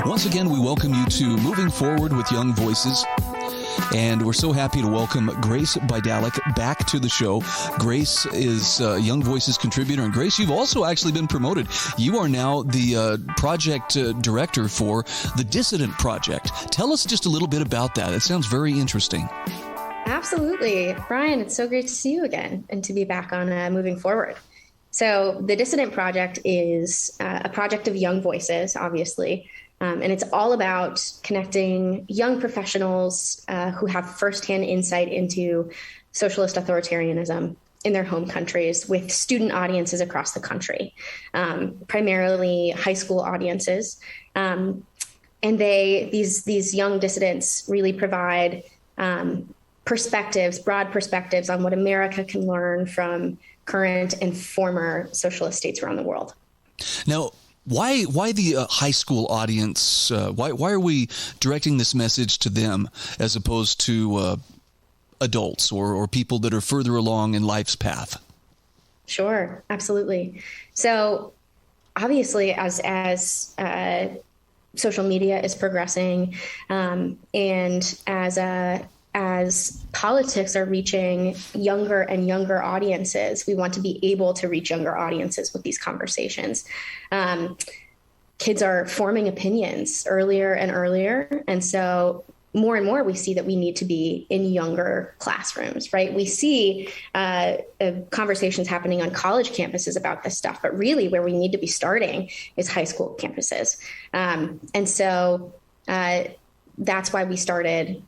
Once again, we welcome you to Moving Forward with Young Voices. And we're so happy to welcome Grace Bydalek back to the show. Grace is a Young Voices contributor. And Grace, you've also actually been promoted. You are now the project director for the Dissident Project. Tell us just a little bit about that. It sounds very interesting. Absolutely. Brian, it's so great to see you again and to be back on Moving Forward. So the Dissident Project is a project of young voices, obviously. And it's all about connecting young professionals who have firsthand insight into socialist authoritarianism in their home countries with student audiences across the country, primarily high school audiences. And these young dissidents really provide broad perspectives on what America can learn from current and former socialist states around the world. Now, why the high school audience? Why are we directing this message to them as opposed to adults or people that are further along in life's path? Sure, absolutely. So obviously, as social media is progressing, and as politics are reaching younger and younger audiences, we want to be able to reach younger audiences with these conversations. Kids are forming opinions earlier and earlier. And so more and more we see that we need to be in younger classrooms, right? We see conversations happening on college campuses about this stuff, but really where we need to be starting is high school campuses. And so that's why we started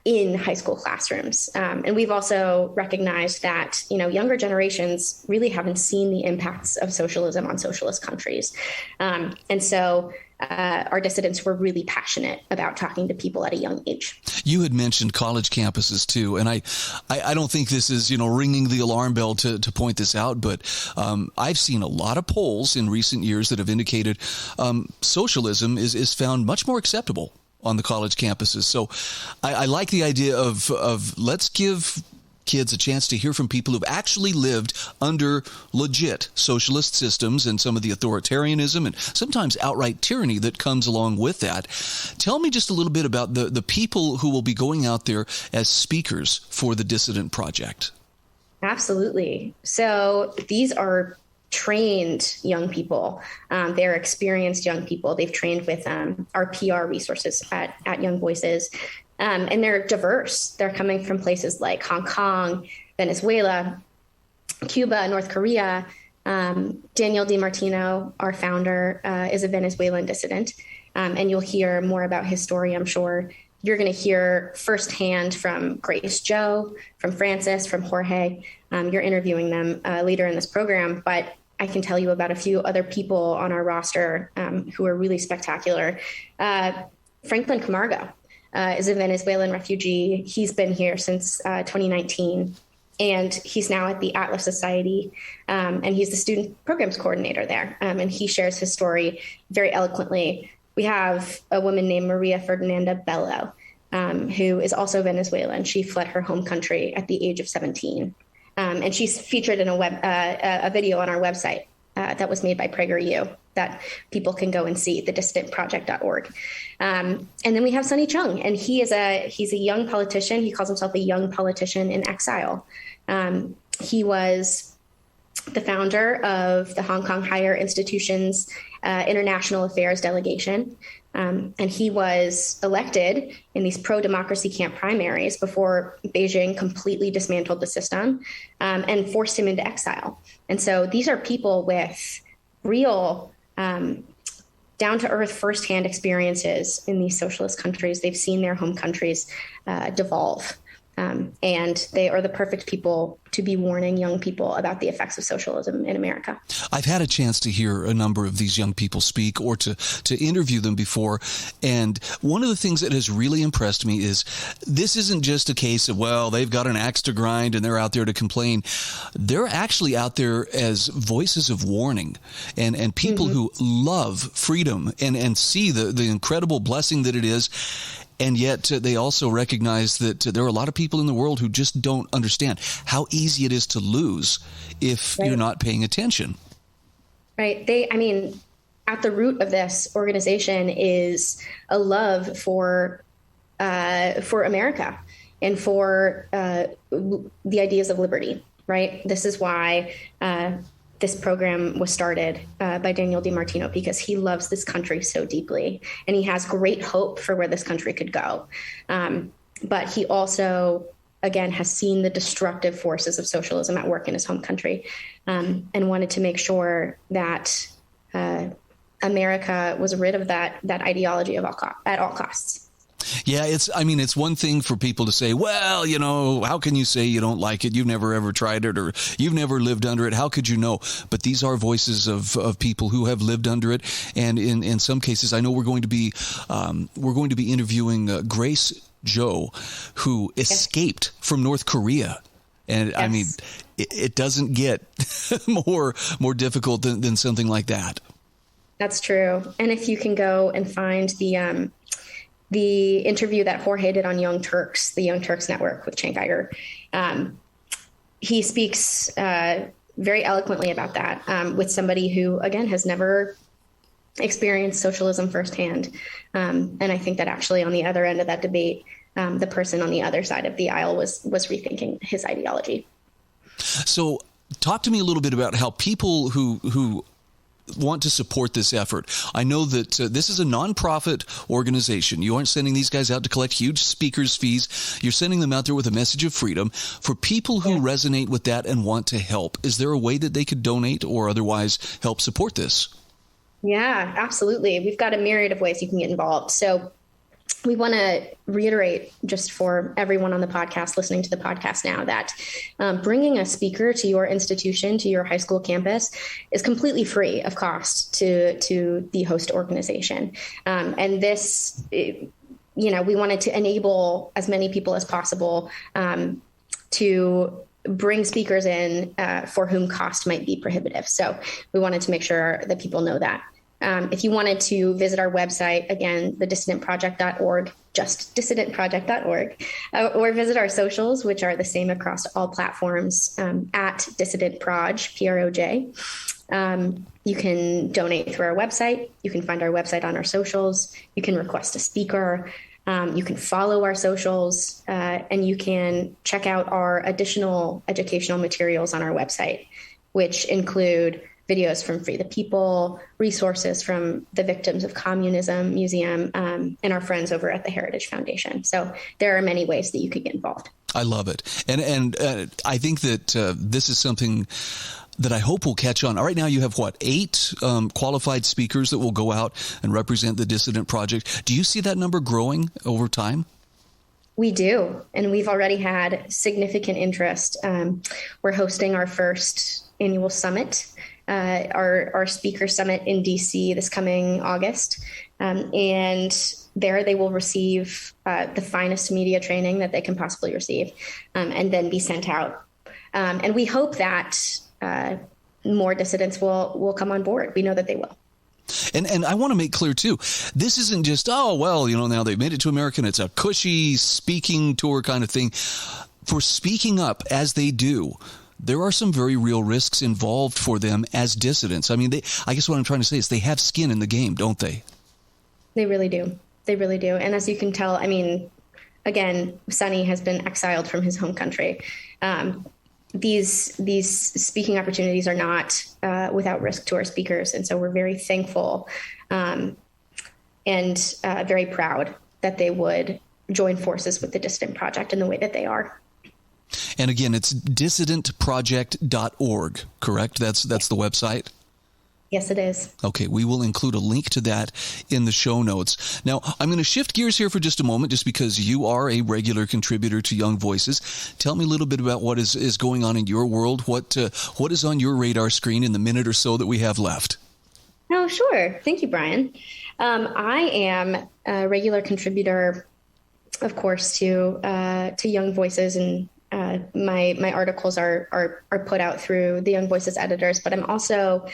in high school classrooms. And we've also recognized that, younger generations really haven't seen the impacts of socialism on socialist countries. And so our dissidents were really passionate about talking to people at a young age. You had mentioned college campuses too, and I don't think this is ringing the alarm bell to point this out, but I've seen a lot of polls in recent years that have indicated socialism is found much more acceptable on the college campuses. So I like the idea of let's give kids a chance to hear from people who've actually lived under legit socialist systems and some of the authoritarianism and sometimes outright tyranny that comes along with that. Tell me just a little bit about the people who will be going out there as speakers for the Dissident Project. Absolutely. So these are trained young people. They're experienced young people. They've trained with our PR resources at Young Voices. And they're diverse. They're coming from places like Hong Kong, Venezuela, Cuba, North Korea. Daniel DiMartino, our founder, is a Venezuelan dissident. And you'll hear more about his story, I'm sure. You're going to hear firsthand from Grace Jo, from Francis, from Jorge. You're interviewing them later in this program. But I can tell you about a few other people on our roster who are really spectacular. Franklin Camargo is a Venezuelan refugee. He's been here since 2019, and he's now at the Atlas Society, and he's the student programs coordinator there, and he shares his story very eloquently. We have a woman named Maria Fernanda Bello, who is also Venezuelan. She fled her home country at the age of 17, and she's featured in a video on our website that was made by PragerU that people can go and see, thedissidentproject.org. And then we have Sonny Chung, and he's a young politician. He calls himself a young politician in exile. He was the founder of the Hong Kong Higher Institutions International Affairs Delegation. And he was elected in these pro-democracy camp primaries before Beijing completely dismantled the system and forced him into exile. And so these are people with real down-to-earth firsthand experiences in these socialist countries. They've seen their home countries devolve. And they are the perfect people to be warning young people about the effects of socialism in America. I've had a chance to hear a number of these young people speak or to interview them before. And one of the things that has really impressed me is this isn't just a case of, well, they've got an axe to grind and they're out there to complain. They're actually out there as voices of warning and people who love freedom and see the incredible blessing that it is. And yet they also recognize that there are a lot of people in the world who just don't understand how easy it is to lose if you're not paying attention. Right. At the root of this organization is a love for America and for the ideas of liberty. Right. This is why this program was started by Daniel DiMartino, because he loves this country so deeply and he has great hope for where this country could go. But he also, again, has seen the destructive forces of socialism at work in his home country, and wanted to make sure that America was rid of that ideology at all costs. Yeah, it's one thing for people to say, well, how can you say you don't like it? You've never ever tried it, or you've never lived under it. How could you know? But these are voices of people who have lived under it. And in some cases, I know we're going to be interviewing Grace Joe, who escaped from North Korea. And yes. It doesn't get more difficult than something like that. That's true. And if you can go and find the interview that Jorge did on Young Turks, the Young Turks Network with Cenk Uygur, he speaks very eloquently about that with somebody who, again, has never experienced socialism firsthand. And I think that actually on the other end of that debate, the person on the other side of the aisle was rethinking his ideology. So talk to me a little bit about how people who want to support this effort. I know that this is a nonprofit organization. You aren't sending these guys out to collect huge speakers' fees. You're sending them out there with a message of freedom. For people who resonate with that and want to help, is there a way that they could donate or otherwise help support this? Yeah, absolutely. We've got a myriad of ways you can get involved. So we want to reiterate, just for everyone on the podcast, listening to the podcast now, that bringing a speaker to your institution, to your high school campus, is completely free of cost to the host organization. And this, we wanted to enable as many people as possible to bring speakers in for whom cost might be prohibitive. So we wanted to make sure that people know that. If you wanted to visit our website, again, thedissidentproject.org, just dissidentproject.org, or visit our socials, which are the same across all platforms, at Dissident Proj, Proj. You can donate through our website. You can find our website on our socials. You can request a speaker. You can follow our socials, and you can check out our additional educational materials on our website, which include videos from Free the People, resources from the Victims of Communism Museum, and our friends over at the Heritage Foundation. So there are many ways that you could get involved. I love it. And I think that this is something that I hope will catch on. Right now you have, 8 qualified speakers that will go out and represent the Dissident Project. Do you see that number growing over time? We do. And we've already had significant interest. We're hosting our first annual summit, our speaker summit in DC this coming August. And there they will receive the finest media training that they can possibly receive, and then be sent out. And we hope that more dissidents will come on board. We know that they will. And I want to make clear, too, this isn't just, now they've made it to America and it's a cushy speaking tour kind of thing. For speaking up as they do, there are some very real risks involved for them as dissidents. I guess what I'm trying to say is they have skin in the game, don't they? They really do. They really do. And as you can tell, again, Sonny has been exiled from his home country. These speaking opportunities are not without risk to our speakers. And so we're very thankful and very proud that they would join forces with the Dissident Project in the way that they are. And again, it's dissidentproject.org, correct? That's the website? Yes, it is. Okay, we will include a link to that in the show notes. Now, I'm going to shift gears here for just a moment, just because you are a regular contributor to Young Voices. Tell me a little bit about what is going on in your world. What is on your radar screen in the minute or so that we have left? Oh, sure. Thank you, Brian. I am a regular contributor, of course, to Young Voices, and my articles are put out through the Young Voices editors, but I'm also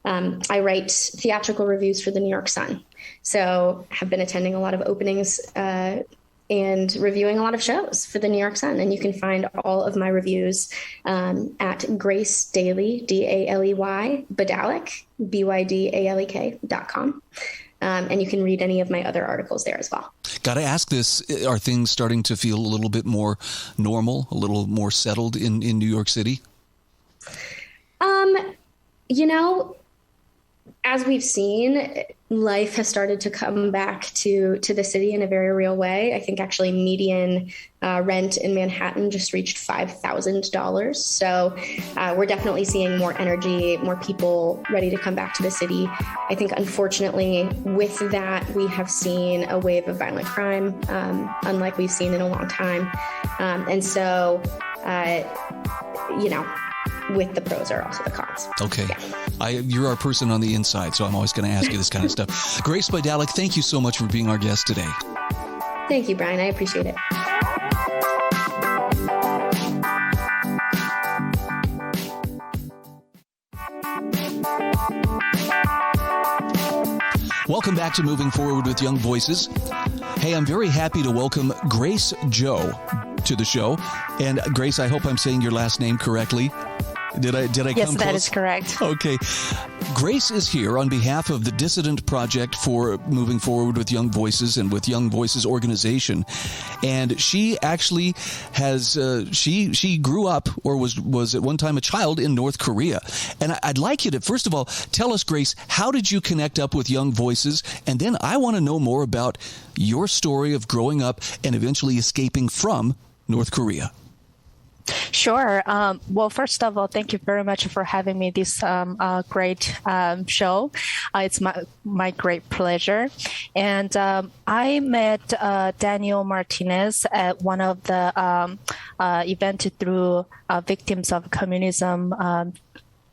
I write theatrical reviews for the New York Sun. So have been attending a lot of openings and reviewing a lot of shows for the New York Sun. And you can find all of my reviews at Grace Daily, Daley, Bydalek, Bydalek.com. And you can read any of my other articles there as well. Got to ask this, are things starting to feel a little bit more normal, a little more settled in New York City? As we've seen, life has started to come back to the city in a very real way. I think actually median rent in Manhattan just reached $5,000. So we're definitely seeing more energy, more people ready to come back to the city. I think, unfortunately, with that, we have seen a wave of violent crime, unlike we've seen in a long time. And so, with the pros are also the cons. Okay. Yeah. You're our person on the inside, so I'm always going to ask you this kind of stuff. Grace Bydalek, thank you so much for being our guest today. Thank you, Brian. I appreciate it. Welcome back to Moving Forward with Young Voices. Hey, I'm very happy to welcome Grace Joe to the show. And Grace, I hope I'm saying your last name correctly. Did I come close? Yes, that is correct. Okay. Grace is here on behalf of the Dissident Project for Moving Forward with Young Voices and with Young Voices organization. And she actually has, she grew up or was at one time a child in North Korea. And I'd like you to, first of all, tell us, Grace, how did you connect up with Young Voices? And then I want to know more about your story of growing up and eventually escaping from North Korea. Sure. Well, first of all, thank you very much for having me this great show. It's my great pleasure. And I met Daniel Martinez at one of the event through Victims of Communism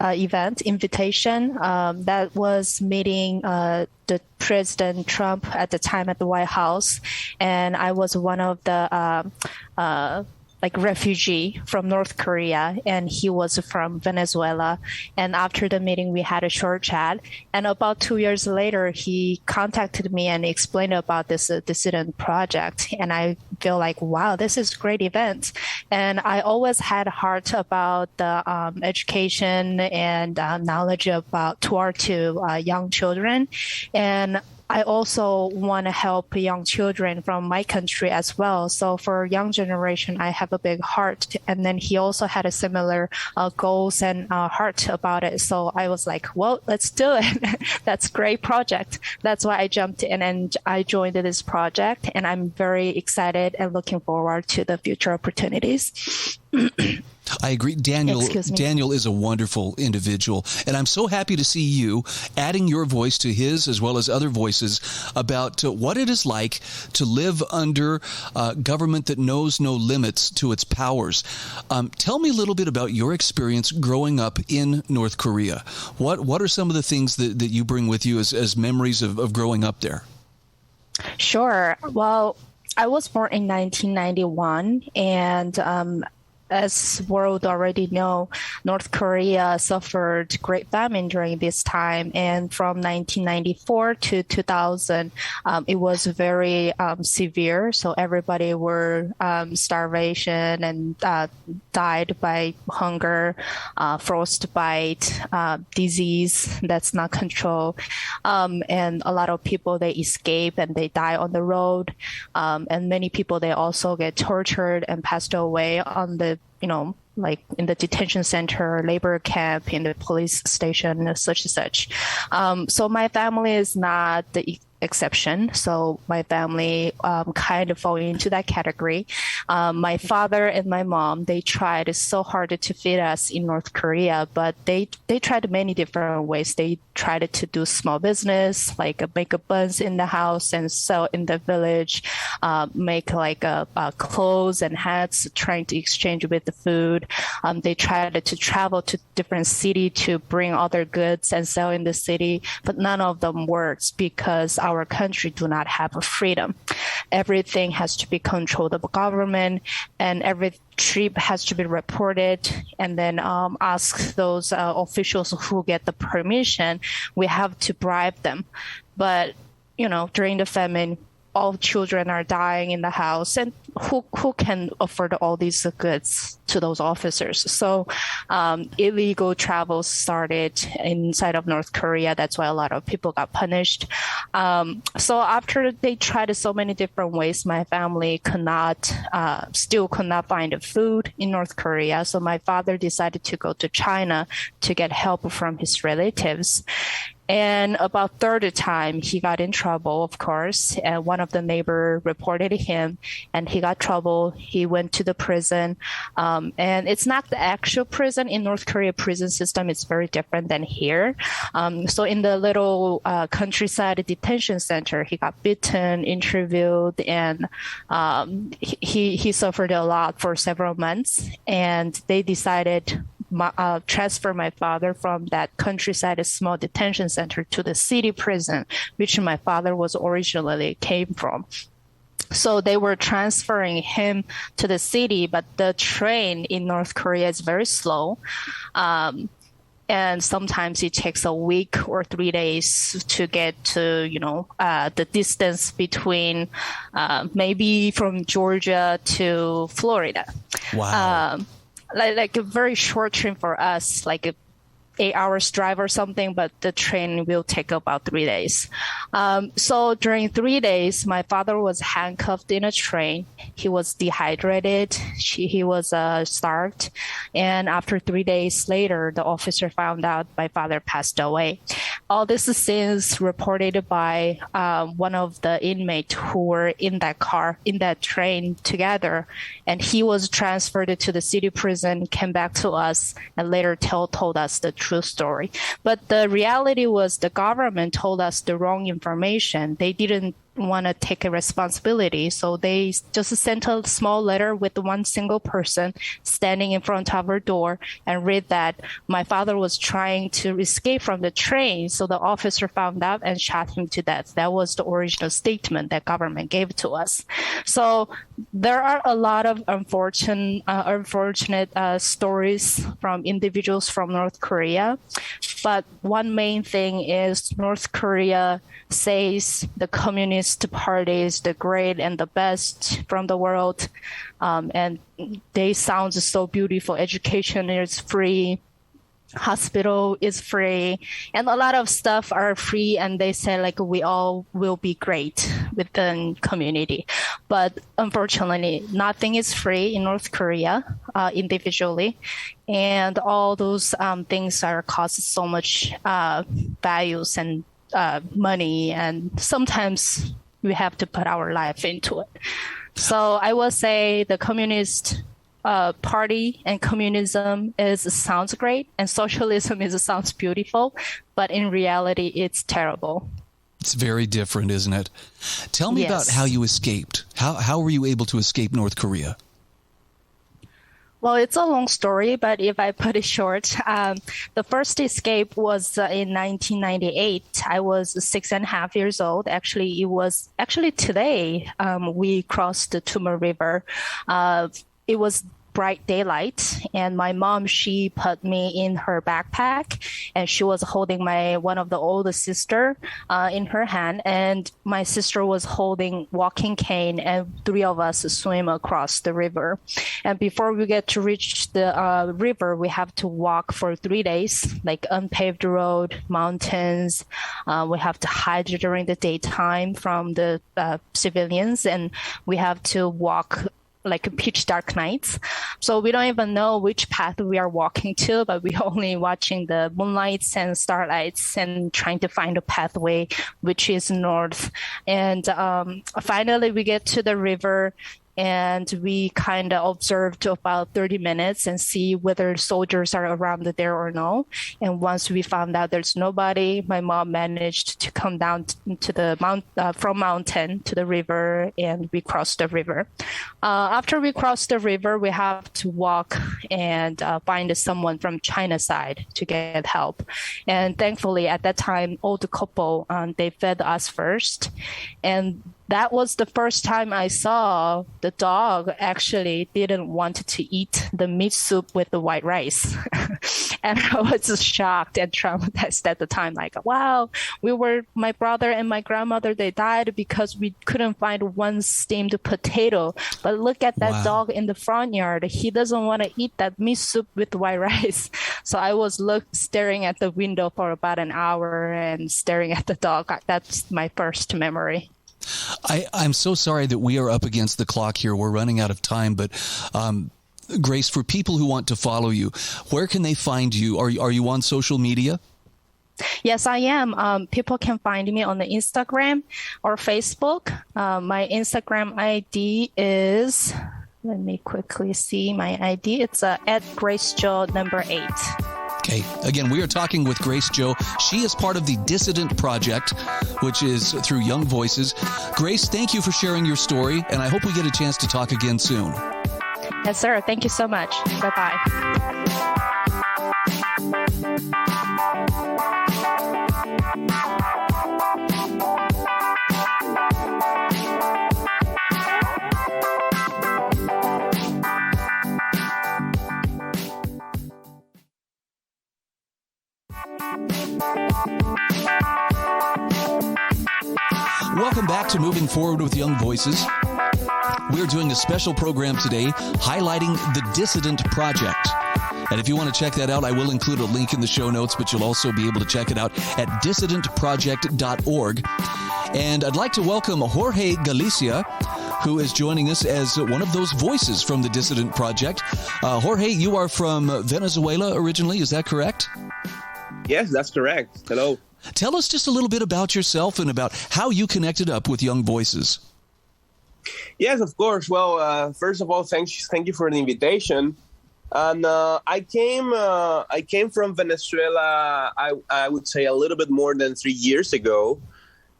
event invitation that was meeting the President Trump at the time at the White House. And I was one of the refugee from North Korea, and he was from Venezuela. And after the meeting, we had a short chat. And about 2 years later, he contacted me and explained about this Dissident Project. And I feel like, wow, this is a great event. And I always had a heart about the education and knowledge about toward young children. And I also want to help young children from my country as well. So for young generation, I have a big heart. And then he also had a similar goals and heart about it. So I was like, well, let's do it. That's a great project. That's why I jumped in and I joined this project. And I'm very excited and looking forward to the future opportunities. I agree. Daniel is a wonderful individual. And I'm so happy to see you adding your voice to his as well as other voices about what it is like to live under government that knows no limits to its powers. Tell me a little bit about your experience growing up in North Korea. What are some of the things that you bring with you as memories of growing up there? Sure. Well, I was born in 1991, and as world already know, North Korea suffered great famine during this time. And from 1994 to 2000, it was very severe. So everybody were starvation and died by hunger, frostbite, disease that's not controlled. And a lot of people, they escape and they die on the road. And many people, they also get tortured and passed away on the like in the detention center, labor camp, in the police station, such and such. So my family is not the exception. So my family kind of fall into that category. My father and my mom, they tried so hard to feed us in North Korea, but they tried many different ways. They tried to do small business, like make a buns in the house and sell in the village, make like clothes and hats, trying to exchange with the food. They tried to travel to different city to bring other goods and sell in the city, but none of them works because our country do not have a freedom. everything has to be controlled by the government, and every trip has to be reported, and then ask those officials who get the permission. We have to bribe them. But, during the famine, all children are dying in the house, and who can afford all these goods to those officers? So illegal travel started inside of North Korea. That's why a lot of people got punished. So after they tried so many different ways, my family still could not find food in North Korea. So my father decided to go to China to get help from his relatives. And about third time, he got in trouble, of course, and one of the neighbor reported him, and he got trouble. He went to the prison, and it's not the actual prison. In North Korea, prison system is very different than here. So in the little countryside detention center, he got beaten, interviewed, and he suffered a lot for several months, and they decided transfer my father from that countryside small detention center to the city prison, which my father was originally came from. So they were transferring him to the city, but the train in North Korea is very slow. And sometimes it takes a week or 3 days to get to, the distance between maybe from Georgia to Florida. Wow. Like a very short train for us, like a 8 hours drive or something, but the train will take about 3 days. So during 3 days, my father was handcuffed in a train. He was dehydrated. He was starved. And after 3 days later, the officer found out my father passed away. All this scenes reported by one of the inmates who were in that train together. And he was transferred to the city prison, came back to us, and later told us the true story. But the reality was the government told us the wrong information. They didn't want to take a responsibility. So they just sent a small letter with one single person standing in front of our door and read that my father was trying to escape from the train. So the officer found out and shot him to death. That was the original statement that government gave to us. So there are a lot of unfortunate stories from individuals from North Korea. But one main thing is North Korea says the Communist Party is the great and the best from the world. And they sound so beautiful. Education is free. Hospital is free. And a lot of stuff are free. And they say like we all will be great within community. But unfortunately, nothing is free in North Korea individually. And all those things are cost so much values and money, and sometimes we have to put our life into it. So I will say the Communist Party and communism sounds great, and socialism sounds beautiful, but in reality, it's terrible. It's very different, isn't it? Tell me about how you escaped. How were you able to escape North Korea? Well, it's a long story, but if I put it short, the first escape was in 1998. I was 6.5 years old. Actually, it was today we crossed the Tuma River. It was bright daylight, and my mom, she put me in her backpack, and she was holding one of the older sister in her hand, and my sister was holding walking cane, and 3 of us swim across the river. And before we get to reach the river, we have to walk for 3 days, like unpaved road, mountains. We have to hide during the daytime from the civilians, and we have to walk like pitch dark nights. So we don't even know which path we are walking to, but we're only watching the moonlights and starlights and trying to find a pathway which is north. And finally we get to the river, and we kind of observed about 30 minutes and see whether soldiers are around there or no. And once we found out there's nobody, my mom managed to come down to the from mountain to the river, and we crossed the river. After we crossed the river, we have to walk and find someone from China side to get help. And thankfully, at that time, old couple, they fed us first. And that was the first time I saw the dog actually didn't want to eat the meat soup with the white rice. And I was just shocked and traumatized at the time. Like, wow, my brother and my grandmother, they died because we couldn't find one steamed potato. But look at that dog in the front yard. He doesn't want to eat that meat soup with white rice. So I was staring at the window for about an hour and staring at the dog. That's my first memory. I'm so sorry that we are up against the clock here. We're running out of time, but Grace, for people who want to follow you, where can they find you? Are you on social media? Yes, I am. People can find me on the Instagram or Facebook. My Instagram ID is, let me quickly see my ID. It's at GraceJo8. Okay. Again, we are talking with Grace Jo. She is part of the Dissident Project, which is through Young Voices. Grace, thank you for sharing your story, and I hope we get a chance to talk again soon. Yes, sir. Thank you so much. Bye-bye. Welcome back to Moving Forward with Young Voices. We're doing a special program today highlighting the Dissident Project. And if you want to check that out, I will include a link in the show notes, but you'll also be able to check it out at dissidentproject.org. And I'd like to welcome Jorge Galicia, who is joining us as one of those voices from the Dissident Project. Jorge, you are from Venezuela originally, is that correct? Yes, that's correct. Hello. Tell us just a little bit about yourself and about how you connected up with Young Voices. Yes, of course. Well, first of all, thank you for the invitation. And I came from Venezuela, I would say a little bit more than 3 years ago.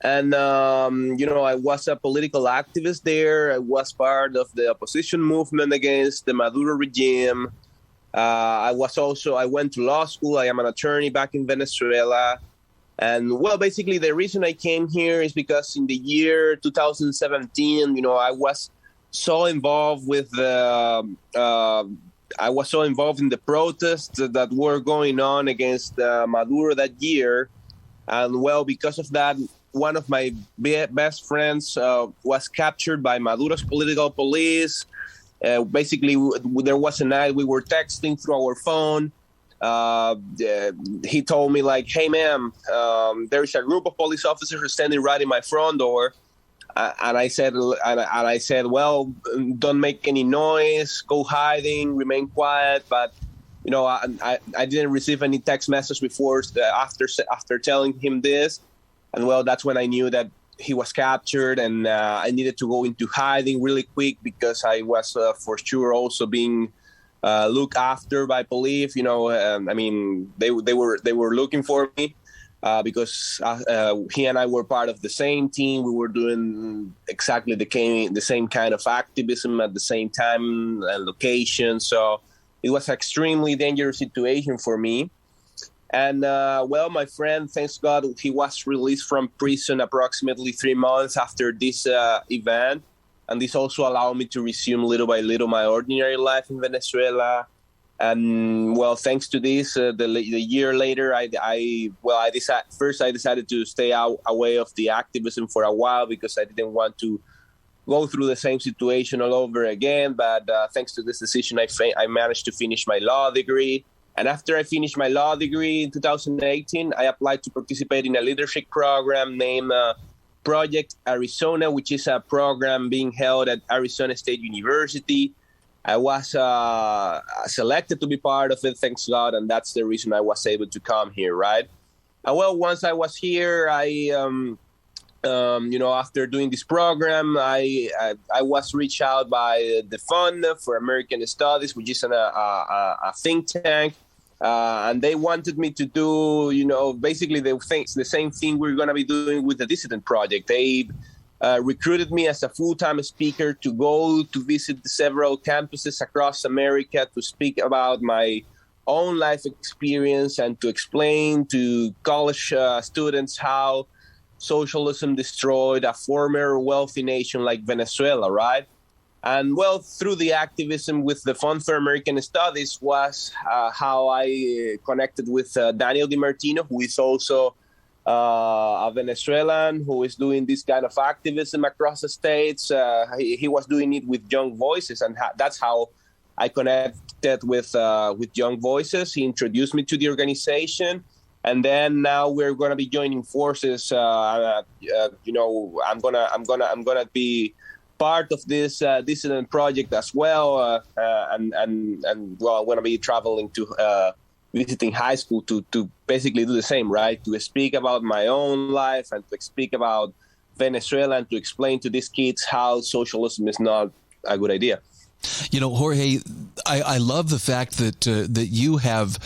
And, I was a political activist there. I was part of the opposition movement against the Maduro regime. I went to law school. I am an attorney back in Venezuela. And, well, basically the reason I came here is because in the year 2017, I was so involved with in the protests that were going on against Maduro that year. And, well, because of that, one of my best friends was captured by Maduro's political police. Basically, there was a night we were texting through our phone. He told me, like, hey, ma'am, there's a group of police officers standing right in my front door. And I said, well, don't make any noise, go hiding, remain quiet. But, I didn't receive any text message before after telling him this. And, well, that's when I knew that he was captured, and I needed to go into hiding really quick because I was for sure also being looked after by police. They were looking for me because he and I were part of the same team. We were doing exactly the same kind of activism at the same time and location. So it was an extremely dangerous situation for me. And, my friend, thanks God, he was released from prison approximately 3 months after this event. And this also allowed me to resume little by little my ordinary life in Venezuela. And, well, thanks to this, the year later, I decided to stay away of the activism for a while because I didn't want to go through the same situation all over again. But thanks to this decision, I managed to finish my law degree. And after I finished my law degree in 2018, I applied to participate in a leadership program named Project Arizona, which is a program being held at Arizona State University. I was selected to be part of it, thanks God, and that's the reason I was able to come here, right? And, well, once I was here, after doing this program, I was reached out by the Fund for American Studies, which is a think tank. And they wanted me to do, basically the same thing we're going to be doing with the Dissident Project. They recruited me as a full-time speaker to go to visit several campuses across America to speak about my own life experience and to explain to college students how socialism destroyed a former wealthy nation like Venezuela, right? And well, through the activism with the Fund for American Studies was how I connected with Daniel DiMartino, who is also a Venezuelan who is doing this kind of activism across the states. He was doing it with Young Voices, and that's how I connected with Young Voices. He introduced me to the organization, and then now we're going to be joining forces. I'm gonna be part of this Dissident Project as well, and well, I'm going to be traveling to visiting high school to basically do the same, right? To speak about my own life and to speak about Venezuela and to explain to these kids how socialism is not a good idea. You know, Jorge, I love the fact that that you have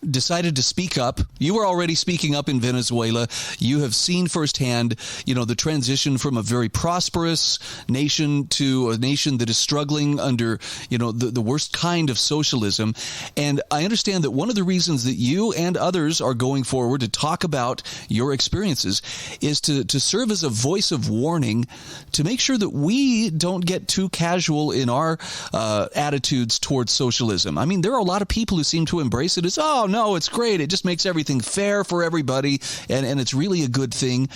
decided to speak up. You were already speaking up in Venezuela. You have seen firsthand, you know, the transition from a very prosperous nation to a nation that is struggling under, you know, the worst kind of socialism. And I understand that one of the reasons that you and others are going forward to talk about your experiences is to serve as a voice of warning to make sure that we don't get too casual in our attitudes towards socialism. I mean, there are a lot of people who seem to embrace it as, oh, no, it's great. It just makes everything fair for everybody, and it's really a good thing.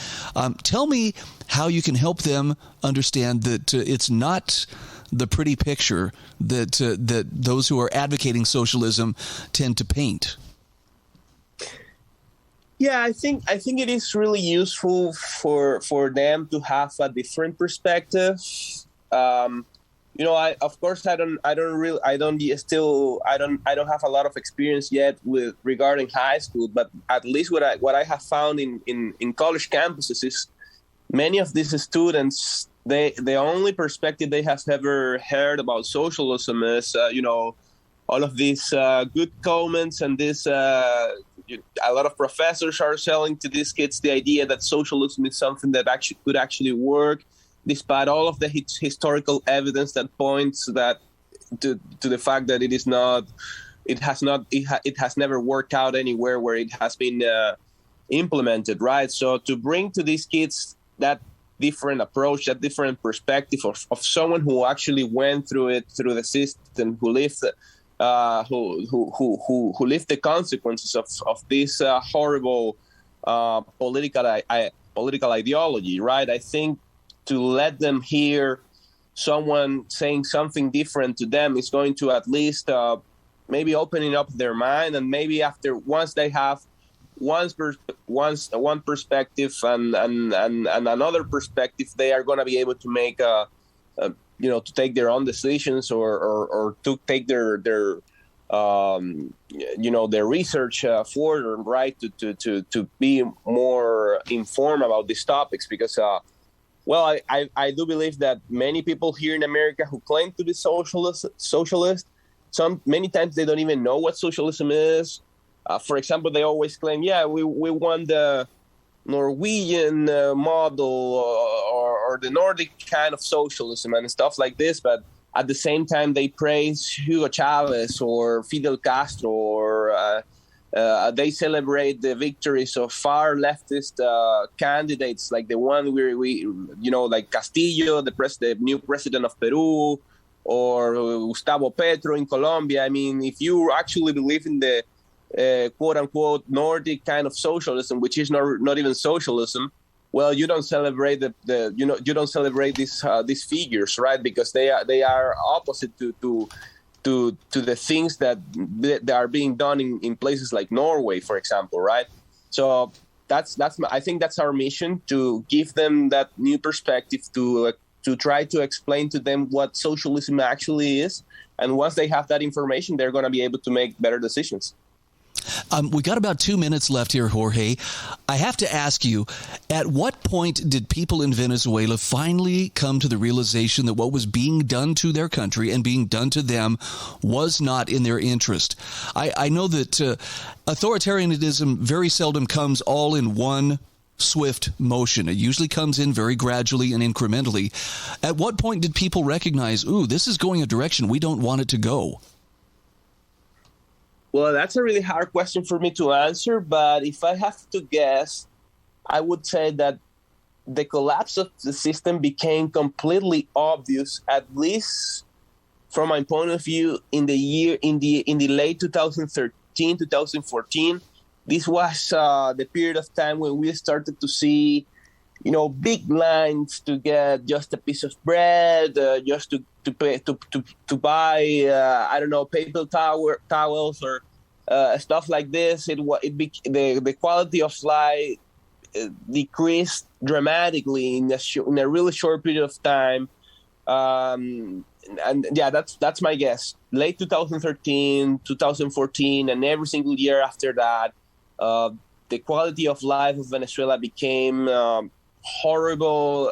Tell me how you can help them understand that it's not the pretty picture that those who are advocating socialism tend to paint. Yeah, I think it is really useful for them to have a different perspective. You know, I don't have a lot of experience yet with regarding high school, but at least what I have found in college campuses is many of these students, the only perspective they have ever heard about socialism is you know, all of these good comments and this a lot of professors are selling to these kids the idea that socialism is something that could actually work, despite all of the historical evidence that points that to the fact that it has never worked out anywhere where it has been implemented, right? So to bring to these kids that different approach, that different perspective of someone who actually went through the system, who lived who lived the consequences of this horrible political ideology, right? I think to let them hear someone saying something different to them is going to at least maybe opening up their mind, and maybe once they have one perspective and another perspective, they are going to be able to make to take their own decisions or to take their research forward, right? To be more informed about these topics, because well, I do believe that many people here in America who claim to be socialist, many times they don't even know what socialism is. For example, they always claim, yeah, we want the Norwegian model or the Nordic kind of socialism and stuff like this. But at the same time, they praise Hugo Chavez or Fidel Castro, or they celebrate the victories of far leftist candidates, like the one like Castillo, the new president of Peru, or Gustavo Petro in Colombia. I mean, if you actually believe in the quote unquote Nordic kind of socialism, which is not even socialism, well, you don't celebrate you don't celebrate these figures, right? Because they are opposite to the things that are being done in places like Norway, for example, right? So I think that's our mission, to give them that new perspective, to try to explain to them what socialism actually is, and once they have that information, they're going to be able to make better decisions. We got about 2 minutes left here, Jorge. I have to ask you, at what point did people in Venezuela finally come to the realization that what was being done to their country and being done to them was not in their interest? I know that authoritarianism very seldom comes all in one swift motion. It usually comes in very gradually and incrementally. At what point did people recognize, ooh, this is going a direction we don't want it to go? Well, that's a really hard question for me to answer, but if I have to guess, I would say that the collapse of the system became completely obvious, at least from my point of view, in the late 2013, 2014. This was the period of time when we started to see, big lines to get just a piece of bread, just to buy, paper towels or stuff like this. The quality of life decreased dramatically in a really short period of time. And yeah, that's my guess. Late 2013, 2014, and every single year after that, the quality of life of Venezuela became horrible.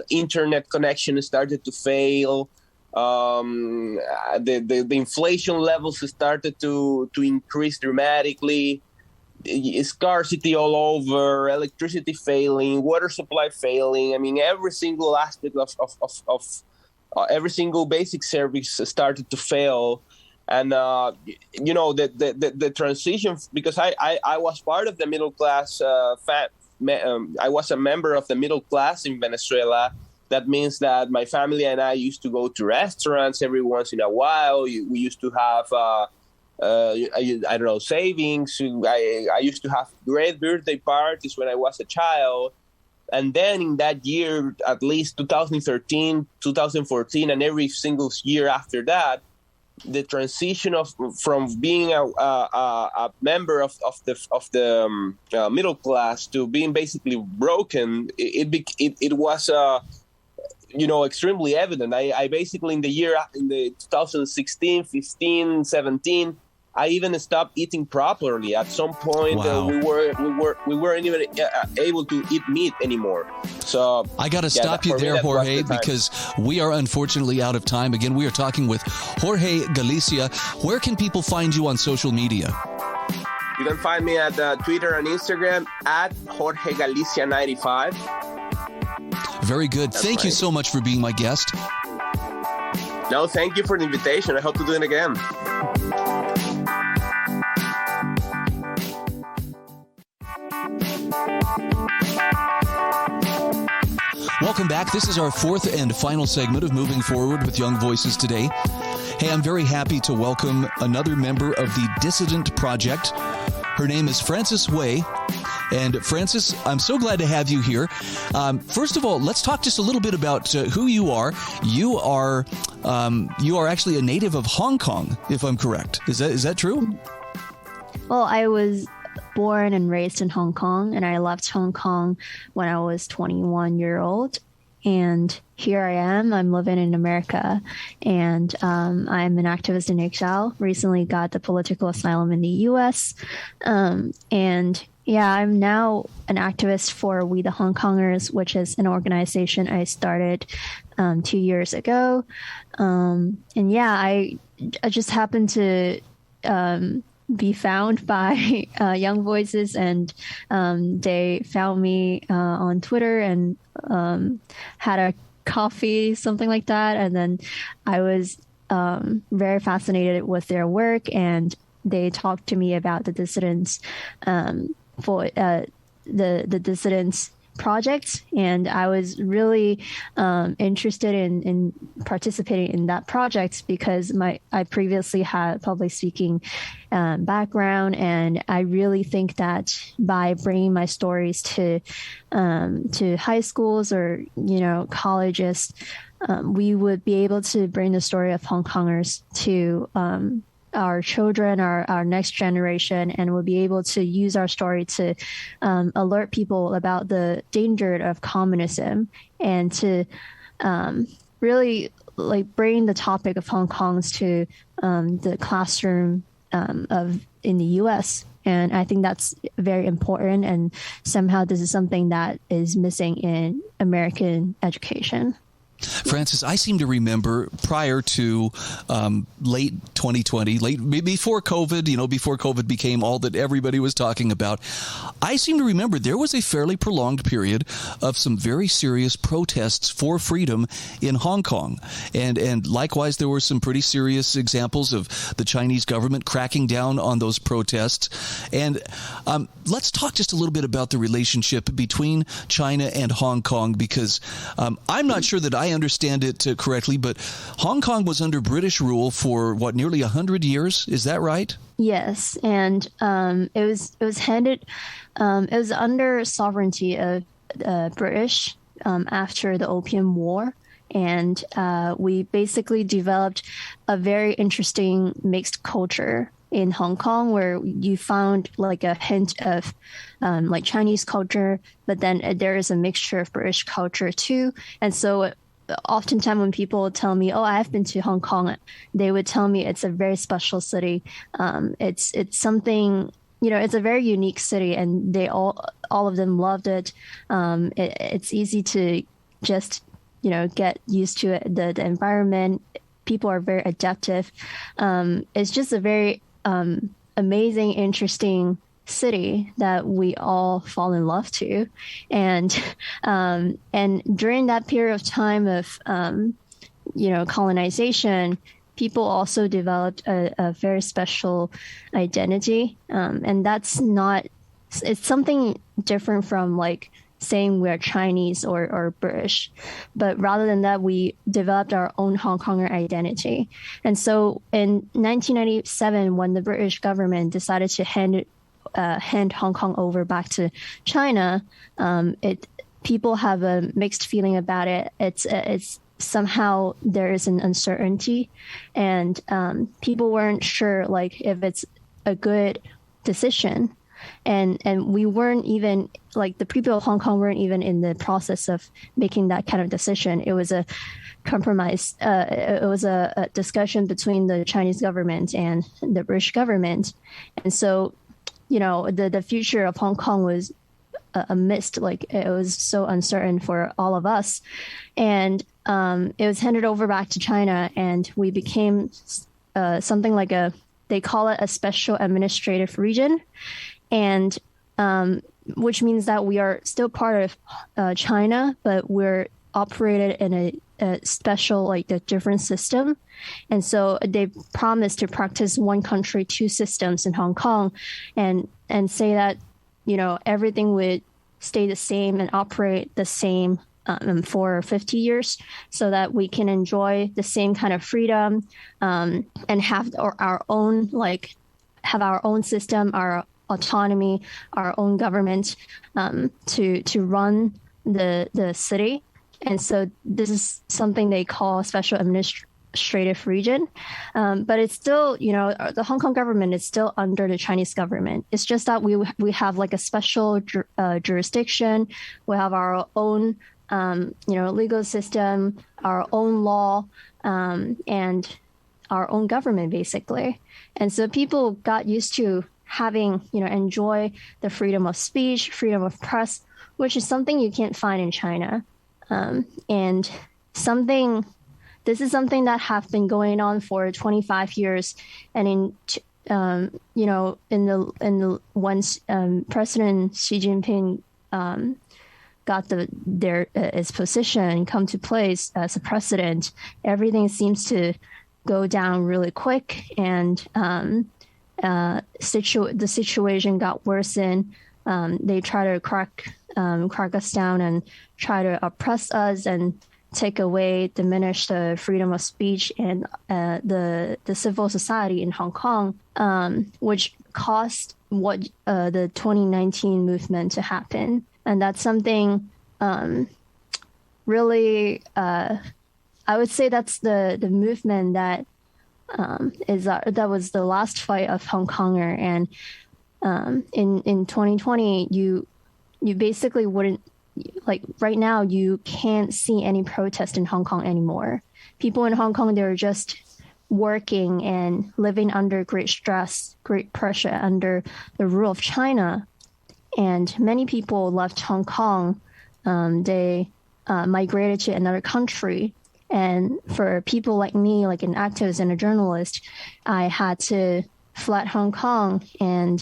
Internet connection started to fail. The inflation levels started to increase dramatically. Scarcity all over, electricity failing, water supply failing. I mean, every single aspect of every single basic service started to fail. And the transition, because I was part of the middle class. I was a member of the middle class in Venezuela. That means that my family and I used to go to restaurants every once in a while. We used to have savings. I used to have great birthday parties when I was a child. And then in that year, at least 2013, 2014, and every single year after that, the transition from being a member of the middle class to being basically broken, it was extremely evident. I basically in the 2016, 15, 17. I even stopped eating properly. At some point, wow. we weren't even able to eat meat anymore. So I got to stop you there, Jorge, because we are unfortunately out of time. Again, we are talking with Jorge Galicia. Where can people find you on social media? You can find me at Twitter and Instagram at Jorge Galicia 95. Very good. Thank you so much for being my guest. No, thank you for the invitation. I hope to do it again. Welcome back. This is our fourth and final segment of Moving Forward with Young Voices today. Hey, I'm very happy to welcome another member of the Dissident Project. Her name is Frances Way. And Frances, I'm so glad to have you here. First of all, let's talk just a little bit about who you are. You are actually a native of Hong Kong, if I'm correct. Is that true? Well, I was born and raised in Hong Kong, and I left Hong Kong when I was 21-year-old. And here I am. I'm living in America, and I'm an activist in exile. Recently got the political asylum in the U.S. And yeah, I'm now an activist for We the Hong Kongers, which is an organization I started 2 years ago. And yeah, I just happened to be found by Young Voices, and they found me on Twitter and had a coffee, something like that. And then I was very fascinated with their work, and they talked to me about the dissidents for the Dissidents Project, and I was really interested in participating in that project because I previously had public speaking background, and I really think that by bringing my stories to high schools or colleges, we would be able to bring the story of Hong Kongers to our children, our next generation, and we'll be able to use our story to alert people about the danger of communism, and to really bring the topic of Hong Kong's to the classroom in the U.S. And I think that's very important, and somehow this is something that is missing in American education. Francis, I seem to remember prior to late 2020, before COVID, before COVID became all that everybody was talking about, I seem to remember there was a fairly prolonged period of some very serious protests for freedom in Hong Kong. And likewise, there were some pretty serious examples of the Chinese government cracking down on those protests. And let's talk just a little bit about the relationship between China and Hong Kong, because I'm not sure that I understand it correctly, but Hong Kong was under British rule for nearly 100 years. Is that right? Yes, and it was handed. It was under sovereignty of British after the Opium War, and we basically developed a very interesting mixed culture in Hong Kong, where you found like a hint of like Chinese culture, but then there is a mixture of British culture too. And so oftentimes when people tell me, oh, I've been to Hong Kong, they would tell me it's a very special city. It's something, it's a very unique city, and they all of them loved it. It's easy to just, get used to it, the environment. People are very adaptive. It's just a very amazing, interesting city that we all fall in love to, and during that period of time of colonization, people also developed a very special identity, and it's something different from like saying we're Chinese or British, but rather than that, we developed our own Hong Konger identity. And so in 1997, when the British government decided to hand Hong Kong over back to China, people have a mixed feeling about it. It's somehow there is an uncertainty, and people weren't sure like if it's a good decision. And we weren't even, like, the people of Hong Kong weren't even in the process of making that kind of decision. It was a compromise. It was a discussion between the Chinese government and the British government. And so, the future of Hong Kong was a mist. Like, it was so uncertain for all of us. And it was handed over back to China, and we became something like they call it a special administrative region. And which means that we are still part of China, but we're operated in a special, like, a different system. And so they promised to practice one country, two systems in Hong Kong, and say that, everything would stay the same and operate the same for 50 years, so that we can enjoy the same kind of freedom and have our own system, our autonomy, our own government to run the city. And so this is something they call a special administrative region. But it's still, the Hong Kong government is still under the Chinese government. It's just that we have like a special jurisdiction. We have our own, legal system, our own law, and our own government, basically. And so people got used to having, enjoy the freedom of speech, freedom of press, which is something you can't find in China. And this is something that have been going on for 25 years. And once President Xi Jinping got his position come to place as a president, everything seems to go down really quick, and the situation got worsened. They try to crack us down and try to oppress us and diminish the freedom of speech and the civil society in Hong Kong, which caused the 2019 movement to happen. And that's something really, I would say that's the movement that that was the last fight of Hong Konger. And in 2020, you basically wouldn't, like, right now you can't see any protest in Hong Kong anymore. People in Hong Kong, they're just working and living under great stress, great pressure under the rule of China. And many people left Hong Kong. They migrated to another country. And for people like me, like an activist and a journalist, I had to fly to Hong Kong and,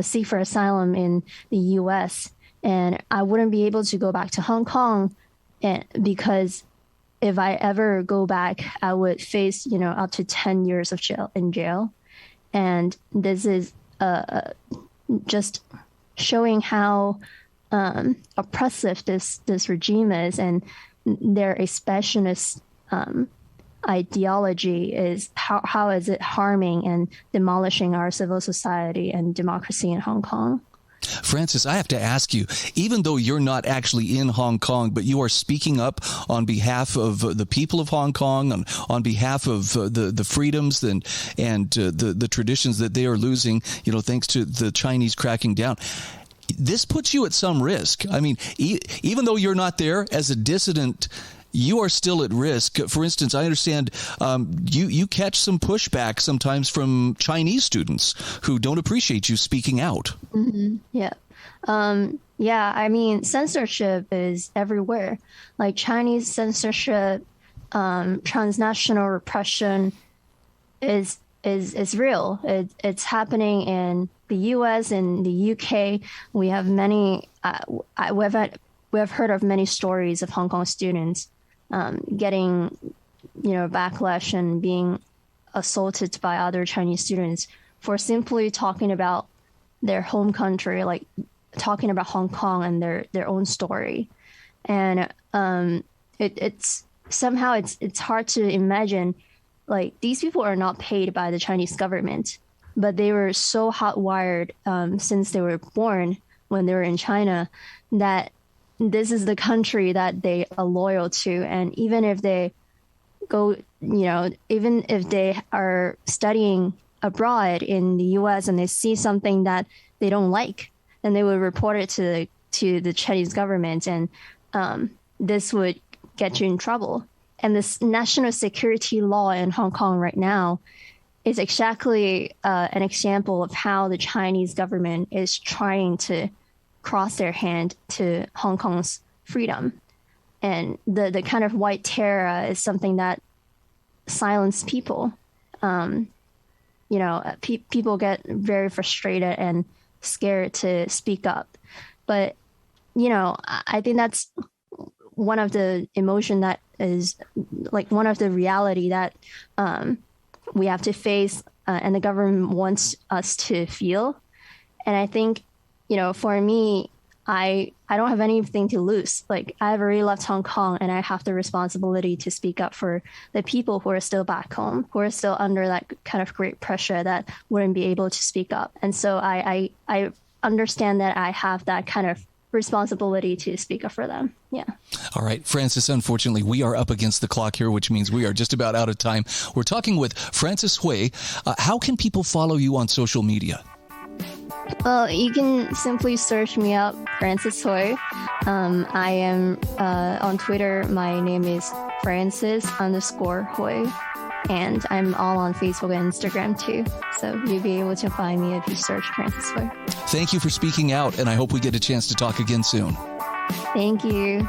seek for asylum in the U.S. And I wouldn't be able to go back to Hong Kong because if I ever go back, I would face, up to 10 years of jail. And this is just showing how oppressive this regime is, and their expansionist ideology is how is it harming and demolishing our civil society and democracy in Hong Kong. Francis, I have to ask you, even though you're not actually in Hong Kong, but you are speaking up on behalf of the people of Hong Kong, on behalf of the freedoms and the traditions that they are losing, thanks to the Chinese cracking down. This puts you at some risk. I mean, even though you're not there as a dissident, you are still at risk. For instance, I understand you catch some pushback sometimes from Chinese students who don't appreciate you speaking out. Mm-hmm. Yeah. I mean, censorship is everywhere. Like Chinese censorship, transnational repression is real. It's happening in the U.S. and the U.K. We have many. We have heard of many stories of Hong Kong students getting, backlash and being assaulted by other Chinese students for simply talking about their home country, like talking about Hong Kong and their own story. And it's hard to imagine, like, these people are not paid by the Chinese government, but they were so hot-wired since they were born when they were in China that this is the country that they are loyal to. And even if they go, even if they are studying abroad in the U.S. and they see something that they don't like, then they would report it to the Chinese government, and this would get you in trouble. And this national security law in Hong Kong right now is exactly an example of how the Chinese government is trying to cross their hand to Hong Kong's freedom. And the kind of white terror is something that silenced people. People get very frustrated and scared to speak up. But, I think that's one of the emotion that is like one of the reality that we have to face and the government wants us to feel. And I think, for me, I don't have anything to lose. Like, I've already left Hong Kong, and I have the responsibility to speak up for the people who are still back home, who are still under that kind of great pressure that wouldn't be able to speak up. And so I understand that I have that kind of responsibility to speak up for them. Yeah. All right, Francis, unfortunately, we are up against the clock here, which means we are just about out of time. We're talking with Francis Hui. How can people follow you on social media? Well, you can simply search me up, Francis Hui. I am on Twitter. My name is Francis_Hui. And I'm all on Facebook and Instagram too. So you'll be able to find me if you search Francis Hui. Thank you for speaking out, and I hope we get a chance to talk again soon. Thank you.